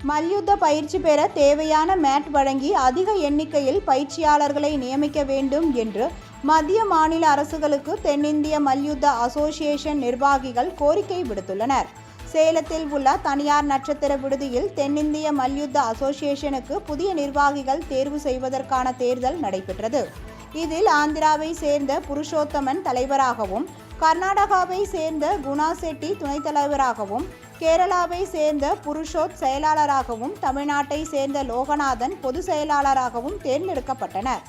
மல்யுத்த பயிற்சி பெற தேவையான மேட் வழங்கி அதிக எண்ணிக்கையில் பயிற்சியாளர்களை நியமிக்க வேண்டும் என்று மத்திய மாநில அரசுகளுக்கு தென்னிந்திய மல்யுத்த அசோசியேஷன் நிர்வாகிகள் கோரிக்கை விடுத்துள்ளனர். சேலத்தில் உள்ள தனியார் நட்சத்திர விடுதியில் தென்னிந்திய மல்யுத்த அசோசியேஷனுக்கு புதிய நிர்வாகிகள் தேர்வு செய்வதற்கான தேர்தல் நடைபெற்றது. இதில் ஆந்திராவை சேர்ந்த புருஷோத்தமன் தலைவராகவும், கர்நாடகாவை சேர்ந்த குணா செட்டி துணைத் தலைவராகவும், கேரளாவை சேர்ந்த புருஷோத் செயலாளராகவும், தமிழ்நாட்டை சேர்ந்த லோகநாதன் பொதுச் செயலாளராகவும் தேர்ந்தெடுக்கப்பட்டனர்.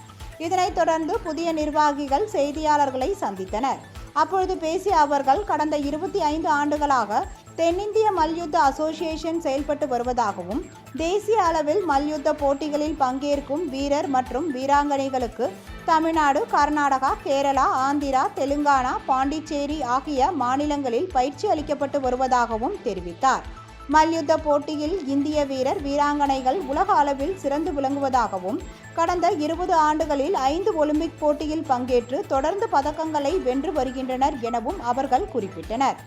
இதனைத் தொடர்ந்து புதிய நிர்வாகிகள் செய்தியாளர்களை சந்தித்தனர். அப்பொழுது பேசிய அவர்கள், கடந்த 25 ஆண்டுகளாக தென்னிந்திய மல்யுத்த அசோசியேஷன் செயல்பட்டு வருவதாகவும், தேசிய அளவில் மல்யுத்த போட்டிகளில் பங்கேற்கும் வீரர் மற்றும் வீராங்கனைகளுக்கு தமிழ்நாடு, கர்நாடகா, கேரளா, ஆந்திரா, தெலுங்கானா, பாண்டிச்சேரி ஆகிய மாநிலங்களில் பயிற்சி அளிக்கப்பட்டு வருவதாகவும் தெரிவித்தார். மல்யுத்த போட்டியில் இந்திய வீரர் வீராங்கனைகள் உலக அளவில் சிறந்து விளங்குவதாகவும், கடந்த 20 ஆண்டுகளில் 5 ஒலிம்பிக் போட்டியில் பங்கேற்று தொடர்ந்து பதக்கங்களை வென்று வருகின்றனர் எனவும் அவர்கள் குறிப்பிட்டனர்.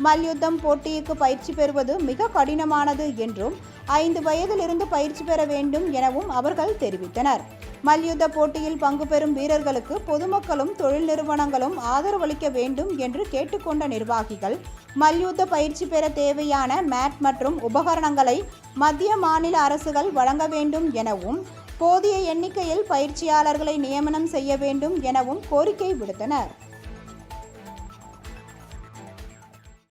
மல்யுத்தம் போட்டிக்கு பயிற்சி பெறுவது மிக கடினமானது என்றும், 5 வயதிலிருந்து பயிற்சி பெற வேண்டும் எனவும் அவர்கள் தெரிவித்தனர். மல்யுத்த போட்டியில் பங்கு பெறும் வீரர்களுக்கு பொதுமக்களும் தொழில் நிறுவனங்களும் ஆதரவளிக்க வேண்டும் என்று கேட்டுக்கொண்ட நிர்வாகிகள், மல்யுத்த பயிற்சி பெற தேவையான மேட் மற்றும் உபகரணங்களை மத்திய மாநில அரசுகள் வழங்க வேண்டும் எனவும், போதிய எண்ணிக்கையில் பயிற்சியாளர்களை நியமனம் செய்ய வேண்டும் எனவும் கோரிக்கை விடுத்தனர்.